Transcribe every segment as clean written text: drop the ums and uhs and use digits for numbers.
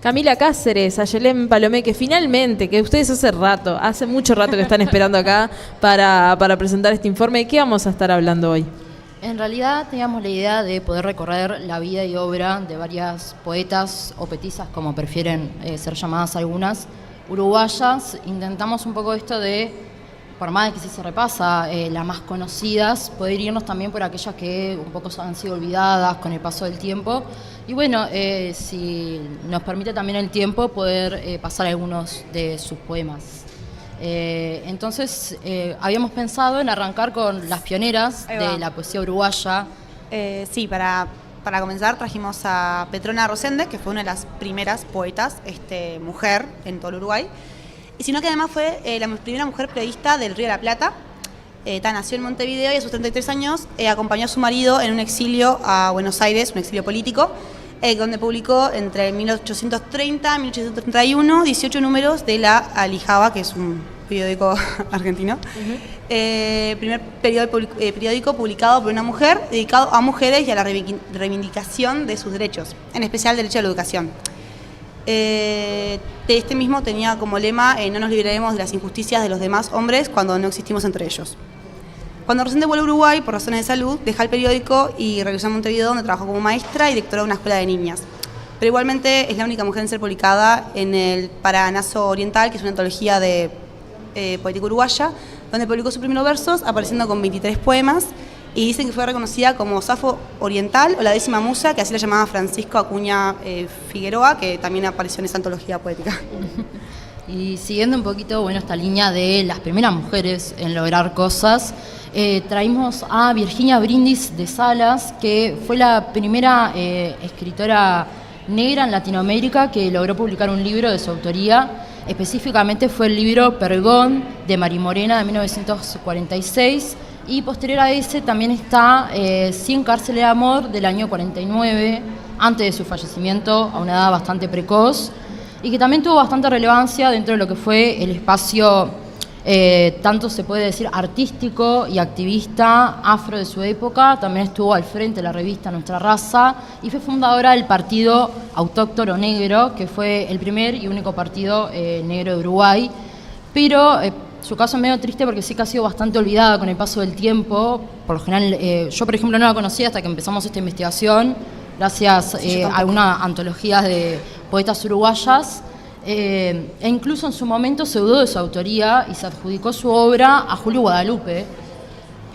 Camila Cáceres, Ayelén Palomé, que finalmente, que ustedes hace mucho rato que están esperando acá para presentar este informe. ¿De qué vamos a estar hablando hoy? En realidad teníamos la idea de poder recorrer la vida y obra de varias poetas o poetisas, como prefieren ser llamadas algunas, uruguayas. Intentamos un poco esto de, por más de que sí se repasa las más conocidas, poder irnos también por aquellas que un poco han sido olvidadas con el paso del tiempo. Y bueno, si nos permite también el tiempo, poder pasar algunos de sus poemas. Entonces, habíamos pensado en arrancar con las pioneras de la poesía uruguaya. Sí, para comenzar trajimos a Petrona Rosende, que fue una de las primeras poetas mujer en todo el Uruguay, y sino que además fue la primera mujer periodista del Río de la Plata. Nació en Montevideo y a sus 33 años acompañó a su marido en un exilio a Buenos Aires, un exilio político, donde publicó entre 1830 y 1831 18 números de La Alijaba, que es un periódico argentino. Primer periódico publicado por una mujer, dedicado a mujeres y a la reivindicación de sus derechos, en especial el derecho a la educación. Este mismo tenía como lema: no nos libraremos de las injusticias de los demás hombres cuando no existimos entre ellos. Cuando Rosende vuelve a Uruguay por razones de salud, deja el periódico y regresa a Montevideo, donde trabajó como maestra y directora de una escuela de niñas. Pero igualmente es la única mujer en ser publicada en el Paranaso Oriental, que es una antología de poética uruguaya, donde publicó sus primeros versos, apareciendo con 23 poemas, y dicen que fue reconocida como Safo Oriental o la 10ª musa, que así la llamaba Francisco Acuña Figueroa, que también apareció en esa antología poética. Y siguiendo un poquito esta línea de las primeras mujeres en lograr cosas, traímos a Virginia Brindis de Salas, que fue la primera escritora negra en Latinoamérica que logró publicar un libro de su autoría. Específicamente fue el libro Pergón de Marimorena de 1946, y posterior a ese también está 100 cárceles de amor del año 49, antes de su fallecimiento a una edad bastante precoz, y que también tuvo bastante relevancia dentro de lo que fue el espacio, tanto se puede decir artístico y activista afro de su época. También estuvo al frente de la revista Nuestra Raza y fue fundadora del Partido Autóctono Negro, que fue el primer y único partido negro de Uruguay. Pero su caso es medio triste porque sí que ha sido bastante olvidada con el paso del tiempo. Por lo general, yo por ejemplo no la conocía hasta que empezamos esta investigación, gracias a algunas antologías de poetas uruguayas. E incluso en su momento se dudó de su autoría y se adjudicó su obra a Julio Guadalupe.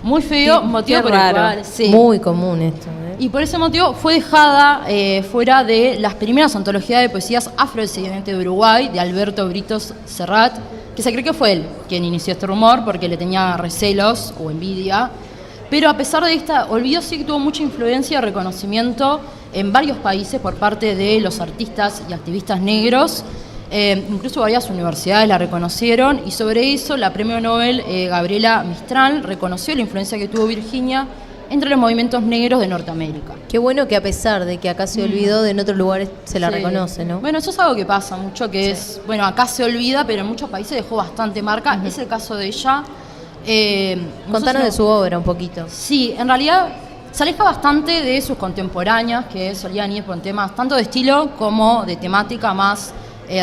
Muy feo, motivo por el cual, sí. Muy común esto, Y por ese motivo fue dejada fuera de las primeras antologías de poesías afrodescendientes de Uruguay, de Alberto Britos Serrat, que se cree que fue él quien inició este rumor porque le tenía recelos o envidia. Pero a pesar de esta olvido, sí que tuvo mucha influencia y reconocimiento en varios países por parte de los artistas y activistas negros. Incluso varias universidades la reconocieron, y sobre eso la premio Nobel Gabriela Mistral reconoció la influencia que tuvo Virginia entre los movimientos negros de Norteamérica. Qué bueno que a pesar de que acá se olvidó, en otros lugares se la reconoce, ¿no? Bueno, eso es algo que pasa mucho, que es, acá se olvida, pero en muchos países dejó bastante marca. Es el caso de ella. Contanos de su obra un poquito. Sí, en realidad se aleja bastante de sus contemporáneas, que solían ir por temas tanto de estilo como de temática más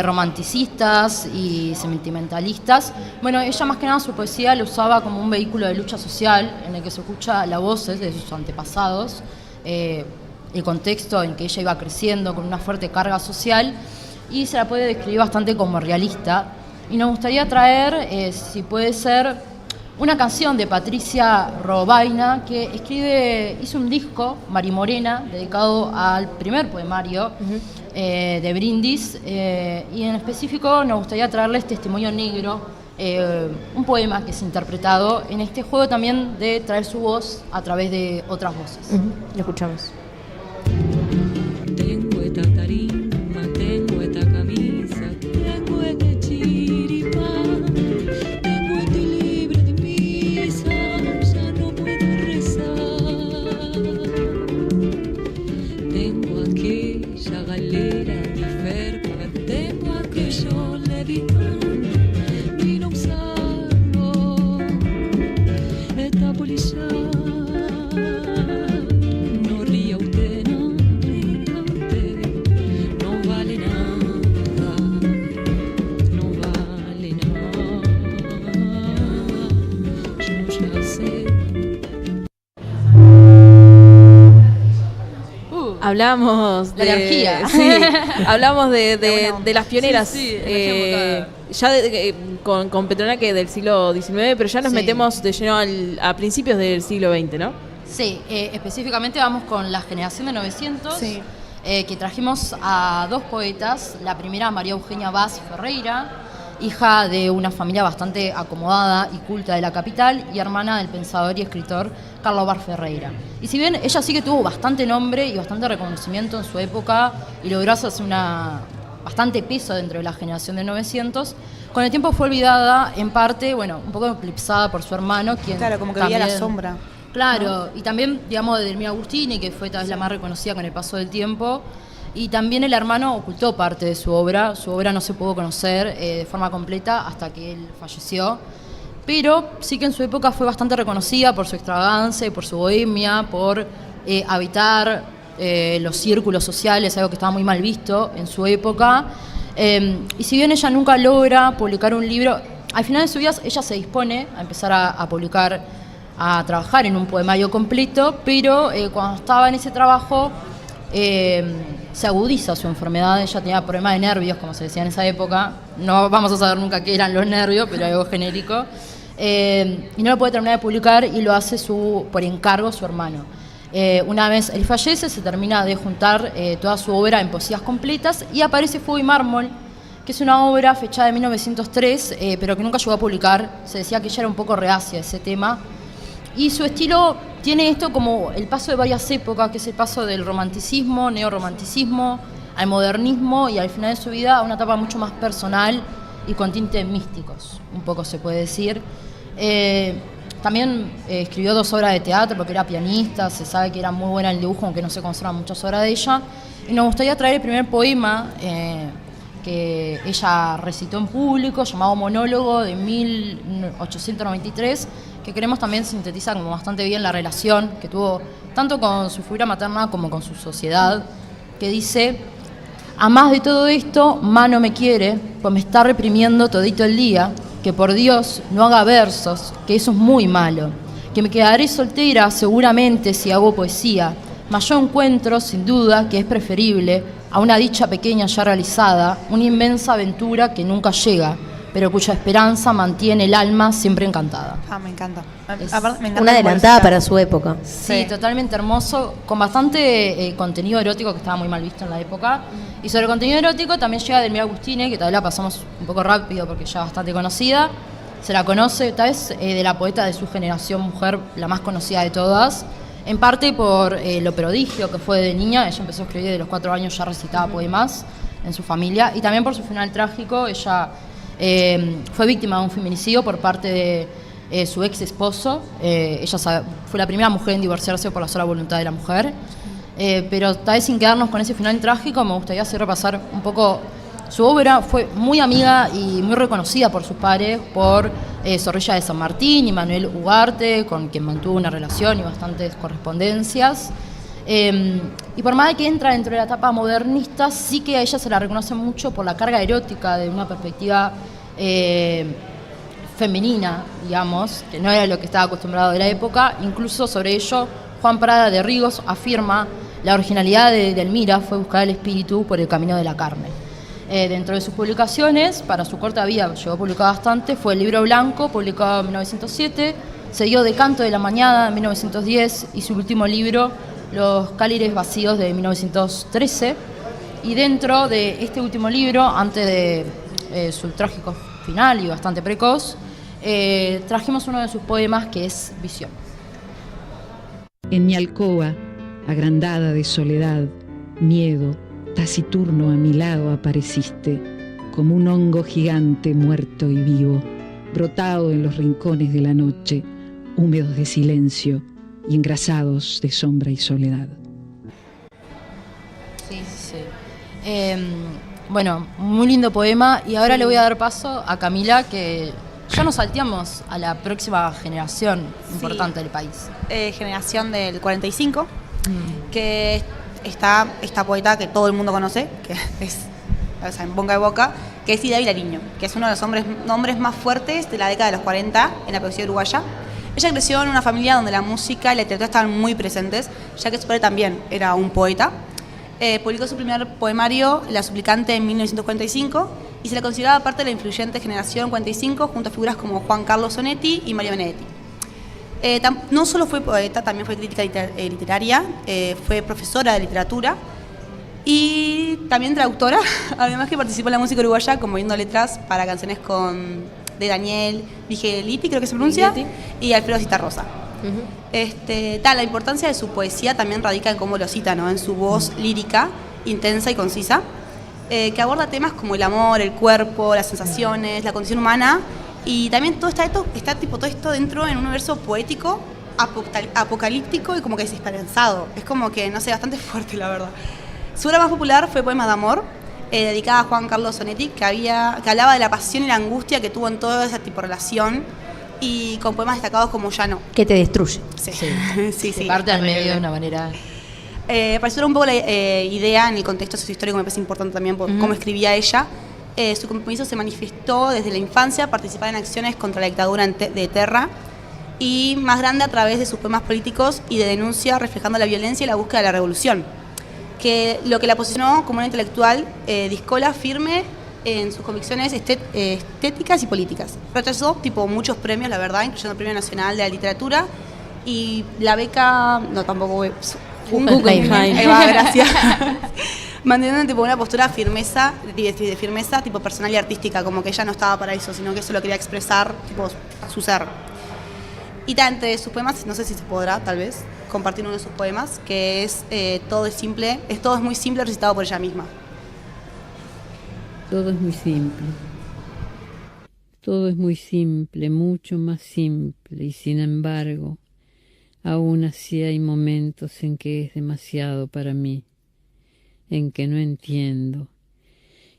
romanticistas y sentimentalistas. Ella más que nada su poesía lo usaba como un vehículo de lucha social en el que se escucha las voces de sus antepasados, el contexto en que ella iba creciendo con una fuerte carga social, y se la puede describir bastante como realista. Y nos gustaría traer, si puede ser, una canción de Patricia Robaina, que hizo un disco, Marimorena, dedicado al primer poemario de Brindis, y en específico nos gustaría traerles Testimonio Negro, un poema que es interpretado en este juego también de traer su voz a través de otras voces. Lo escuchamos. Tengo esta tarima, tengo esta camisa, tengo este chiripán, tengo este libro de misa, ya no puedo rezar. Tengo aquella galera de ferpa, tengo aquello levitón, y no usarlo, esta polilla. No ría usted, no ría usted. hablamos La energía. Sí, hablamos De buena onda. de las pioneras. Sí, sí, de la ya con Petrona, que del siglo XIX, pero ya nos Sí. metemos de lleno a principios del siglo XX, ¿no? Sí, específicamente vamos con la generación de 900, Sí. Que trajimos a dos poetas. La primera, María Eugenia Vaz Ferreira, hija de una familia bastante acomodada y culta de la capital, y hermana del pensador y escritor Carlos Bar Ferreira. Y si bien ella sí que tuvo bastante nombre y bastante reconocimiento en su época y logró hacerse bastante peso dentro de la generación de 900, con el tiempo fue olvidada, en parte, bueno, un poco eclipsada por su hermano, quien Claro, como que veía la también- sombra. Claro, y también, digamos, de Delmira Agustini, que fue tal vez la más reconocida con el paso del tiempo. Y también el hermano ocultó parte de su obra. Su obra no se pudo conocer de forma completa hasta que él falleció. Pero sí que en su época fue bastante reconocida por su extravagancia y por su bohemia, por habitar los círculos sociales, algo que estaba muy mal visto en su época. Y si bien ella nunca logra publicar un libro, al final de su vida ella se dispone a empezar a publicar, a trabajar en un poemario completo, pero cuando estaba en ese trabajo se agudiza su enfermedad. Ella tenía problemas de nervios, como se decía en esa época. No vamos a saber nunca qué eran los nervios, pero algo genérico. Y no lo puede terminar de publicar y lo hace por encargo su hermano. Una vez él fallece, se termina de juntar toda su obra en poesías completas y aparece Fuego y Mármol, que es una obra fechada de 1903, pero que nunca llegó a publicar. Se decía que ella era un poco reacia a ese tema. Y su estilo tiene esto como el paso de varias épocas, que es el paso del romanticismo, neorromanticismo, al modernismo y al final de su vida a una etapa mucho más personal y con tintes místicos, un poco se puede decir. También escribió 2 obras de teatro porque era pianista, se sabe que era muy buena en el dibujo, aunque no se conservan muchas obras de ella. Y nos gustaría traer el primer poema que ella recitó en público, llamado Monólogo, de 1893, que queremos también sintetizar como bastante bien la relación que tuvo tanto con su figura materna como con su sociedad, que dice: a más de todo esto, Ma no me quiere, pues me está reprimiendo todito el día, que por Dios no haga versos, que eso es muy malo, que me quedaré soltera seguramente si hago poesía, mas yo encuentro, sin duda, que es preferible a una dicha pequeña ya realizada, una inmensa aventura que nunca llega, pero cuya esperanza mantiene el alma siempre encantada. Ah, me encanta. Es Aparte, me encanta Una cómo lo adelantada cita. para su época. Sí, Sí. totalmente hermoso, con bastante contenido erótico que estaba muy mal visto en la época. Y sobre el contenido erótico también llega Delmira Agustini, que tal vez la pasamos un poco rápido porque ya es bastante conocida. Se la conoce, tal vez de la poeta de su generación, mujer, la más conocida de todas. En parte por lo prodigio que fue de niña. Ella empezó a escribir desde los 4 años, ya recitaba poemas en su familia. Y también por su final trágico. Ella fue víctima de un feminicidio por parte de su ex esposo. Ella fue la primera mujer en divorciarse por la sola voluntad de la mujer. Pero tal vez sin quedarnos con ese final trágico, me gustaría hacer repasar un poco su obra. Fue muy amiga y muy reconocida por sus pares, por Zorrilla de San Martín y Manuel Ugarte, con quien mantuvo una relación y bastantes correspondencias. Y por más de que entra dentro de la etapa modernista, sí que a ella se la reconoce mucho por la carga erótica de una perspectiva femenina, digamos, que no era lo que estaba acostumbrado de la época. Incluso sobre ello, Juan Prada de Rigos afirma: la originalidad de Delmira fue buscar el espíritu por el camino de la carne. Dentro de sus publicaciones, para su corta vida llegó a publicar bastante, fue el Libro Blanco, publicado en 1907, seguido de Canto de la Mañana en 1910 y su último libro, Los Cálires Vacíos, de 1913. Y dentro de este último libro, antes de su trágico final y bastante precoz, trajimos uno de sus poemas, que es Visión. En mi alcoba, agrandada de soledad, miedo, taciturno a mi lado apareciste, como un hongo gigante muerto y vivo, brotado en los rincones de la noche, húmedos de silencio y engrasados de sombra y soledad. Sí, sí. Bueno, muy lindo poema. Y ahora le voy a dar paso a Camila, que ya nos salteamos a la próxima generación importante del país. Generación del 45, que está esta poeta que todo el mundo conoce, que es, o sea, en boca de boca, que es Ida Vilariño, que es uno de los nombres más fuertes de la década de los 40 en la poesía uruguaya. Ella creció en una familia donde la música y la literatura estaban muy presentes, ya que su padre también era un poeta. Publicó su primer poemario, La suplicante, en 1945, y se la consideraba parte de la influyente generación 45, junto a figuras como Juan Carlos Onetti y Mario Benedetti. No solo fue poeta, también fue crítica literaria, fue profesora de literatura y también traductora, además que participó en la música uruguaya conmoviendo letras para canciones de Daniel Vigelitti, creo que se pronuncia, Vigeletti. y Alfredo Citarrosa. La importancia de su poesía también radica en cómo lo cita, ¿no? En su voz lírica, intensa y concisa, que aborda temas como el amor, el cuerpo, las sensaciones, la condición humana, y también todo todo esto dentro en un universo poético, apocalíptico y como que desesperanzado. Es como que, no sé, bastante fuerte, la verdad. Su obra más popular fue Poemas de Amor, dedicada a Juan Carlos Onetti, que hablaba de la pasión y la angustia que tuvo en toda esa tipo de relación, y con poemas destacados como Ya no. Que te destruye. Sí, Se parte al medio de una manera... Para ilustrar un poco la idea en el contexto sociohistórico, me parece importante también por cómo escribía ella. Su compromiso se manifestó desde la infancia, participar en acciones contra la dictadura de Terra, y más grande a través de sus poemas políticos y de denuncia reflejando la violencia y la búsqueda de la revolución. Lo que la posicionó como una intelectual discola, firme en sus convicciones estéticas y políticas. Rechazó muchos premios, la verdad, incluyendo el Premio Nacional de la Literatura y la beca, no, tampoco Guggenheim. Ahí va, gracias. Manteniendo una postura de firmeza personal y artística, como que ella no estaba para eso, sino que solo quería expresar su ser. Y entre sus poemas, no sé si se podrá, tal vez, compartir uno de sus poemas, que es Todo es muy simple, recitado por ella misma. Todo es muy simple. Todo es muy simple, mucho más simple, y sin embargo, aún así hay momentos en que es demasiado para mí, en que no entiendo,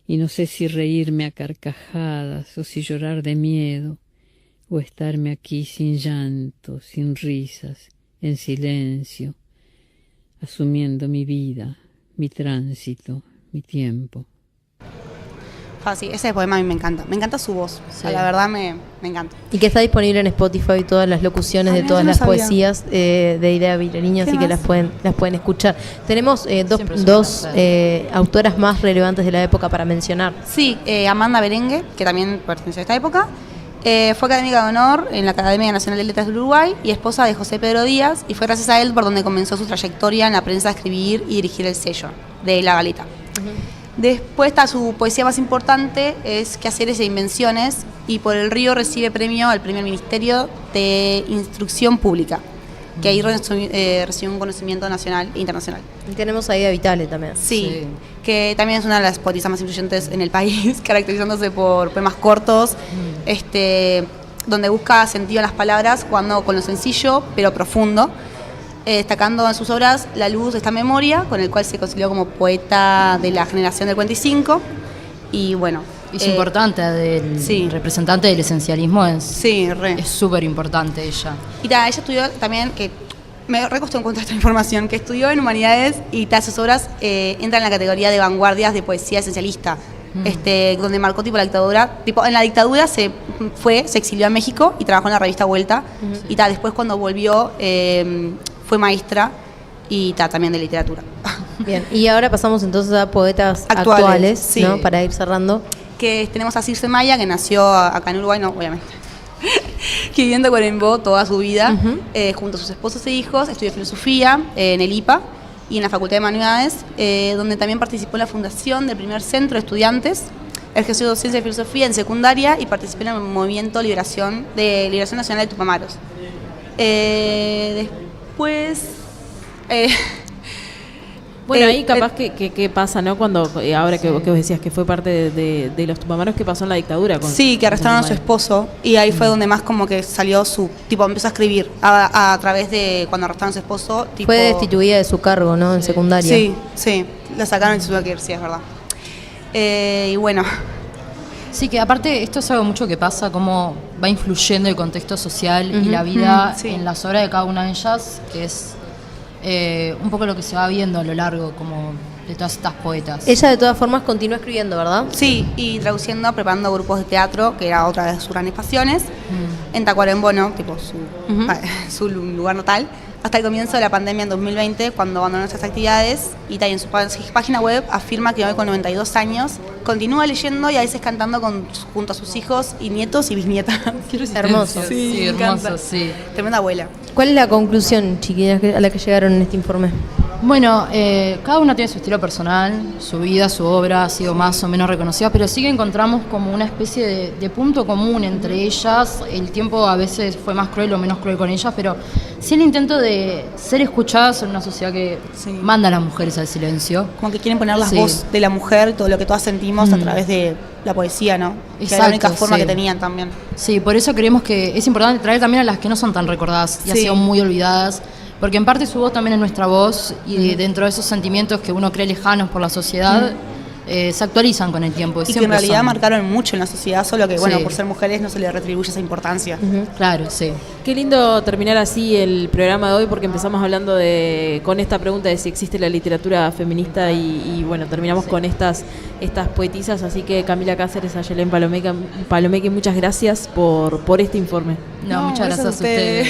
y no sé si reírme a carcajadas o si llorar de miedo, o estarme aquí sin llanto, sin risas, en silencio, asumiendo mi vida, mi tránsito, mi tiempo. Sí, ese poema a mí me encanta su voz, Sí. la verdad me encanta. Y que está disponible en Spotify todas las locuciones de mira, todas yo no las sabía. poesías de Idea Vilariño, ¿Qué así que más? las pueden escuchar. Tenemos Siempre es dos un placer. autoras más relevantes de la época para mencionar. Sí, Amanda Berengue, que también perteneció a esta época, fue académica de honor en la Academia Nacional de Letras del Uruguay y esposa de José Pedro Díaz, y fue gracias a él por donde comenzó su trayectoria en la prensa de escribir y dirigir el sello de La Galeta. Después está su poesía más importante, es Quehaceres e Invenciones, y Por el Río recibe premio al Premio del Ministerio de Instrucción Pública, que ahí recibió un conocimiento nacional e internacional. Y tenemos a Ida Vitale también. Sí, que también es una de las poetisas más influyentes en el país, caracterizándose por poemas cortos, donde busca sentido en las palabras, jugando con lo sencillo pero profundo, destacando en sus obras La luz de esta memoria, con el cual se consideró como poeta de la generación del 45, y bueno... Es importante, sí. Representante del esencialismo Sí, re. es súper importante ella. Y ella estudió también, que me recostó encontrar esta información, que estudió en Humanidades y sus obras entran en la categoría de vanguardias de poesía esencialista, donde marcó la dictadura. En la dictadura se exilió a México y trabajó en la revista Vuelta. Y después cuando volvió fue maestra y también de literatura. Bien, y ahora pasamos entonces a poetas Actuales, actuales, sí. ¿no? Para ir cerrando. Que tenemos a Circe Maya, que nació acá en Uruguay, no, obviamente, que viviendo en Coquimbo toda su vida, junto a sus esposos e hijos, estudió filosofía en el IPA y en la Facultad de Humanidades, donde también participó en la fundación del primer centro de estudiantes, ejerció docencia de filosofía en secundaria y participó en el movimiento de Liberación Nacional de Tupamaros. Después... Bueno, ahí capaz que pasa, ¿no? Cuando ahora que vos decías que fue parte de los Tupamaros, ¿qué pasó en la dictadura? Sí, que arrestaron a su esposo y ahí fue donde más como que salió empezó a escribir a través de cuando arrestaron a su esposo. Fue destituida de su cargo, ¿no? En secundaria. Sí, la sacaron y se tuvo que ir, sí, es verdad. Y bueno. Sí, que aparte esto es algo mucho que pasa, cómo va influyendo el contexto social y la vida sí. en las obras de cada una de ellas, que es un poco lo que se va viendo a lo largo como de todas estas poetas. Ella de todas formas continúa escribiendo, ¿verdad? Sí, y traduciendo, preparando grupos de teatro, que era otra de sus grandes pasiones, en Tacuarembó, ¿no? Su lugar natal, hasta el comienzo de la pandemia en 2020, cuando abandonó nuestras actividades, y también en su página web afirma que hoy con 92 años continúa leyendo y a veces cantando junto a sus hijos y nietos y bisnietas. Hermoso. Sí, me encanta. hermoso, sí. Tremenda abuela. ¿Cuál es la conclusión, chiquillas, a la que llegaron en este informe? Bueno, cada una tiene su estilo personal, su vida, su obra ha sido más o menos reconocida, pero sí que encontramos como una especie de punto común entre ellas. El tiempo a veces fue más cruel o menos cruel con ellas, pero sí el intento de ser escuchadas en una sociedad que manda a las mujeres al silencio. Como que quieren poner la Sí. voz de la mujer y todo lo que todas sentimos a través de la poesía, ¿no? Que era la única Exacto, forma sí. que tenían también. Sí, por eso creemos que es importante traer también a las que no son tan recordadas y han Sí. sido muy olvidadas, porque en parte su voz también es nuestra voz y dentro de esos sentimientos que uno cree lejanos por la sociedad, se actualizan con el tiempo. Y que en siempre realidad son. marcaron mucho en la sociedad, solo que, bueno, Sí. por ser mujeres no se les retribuye esa importancia. Claro, sí. Qué lindo terminar así el programa de hoy porque empezamos hablando con esta pregunta de si existe la literatura feminista y bueno, terminamos con estas poetisas, así que Camila Cáceres, Ayelén Palomeque, muchas gracias por este informe. No, muchas gracias a ustedes.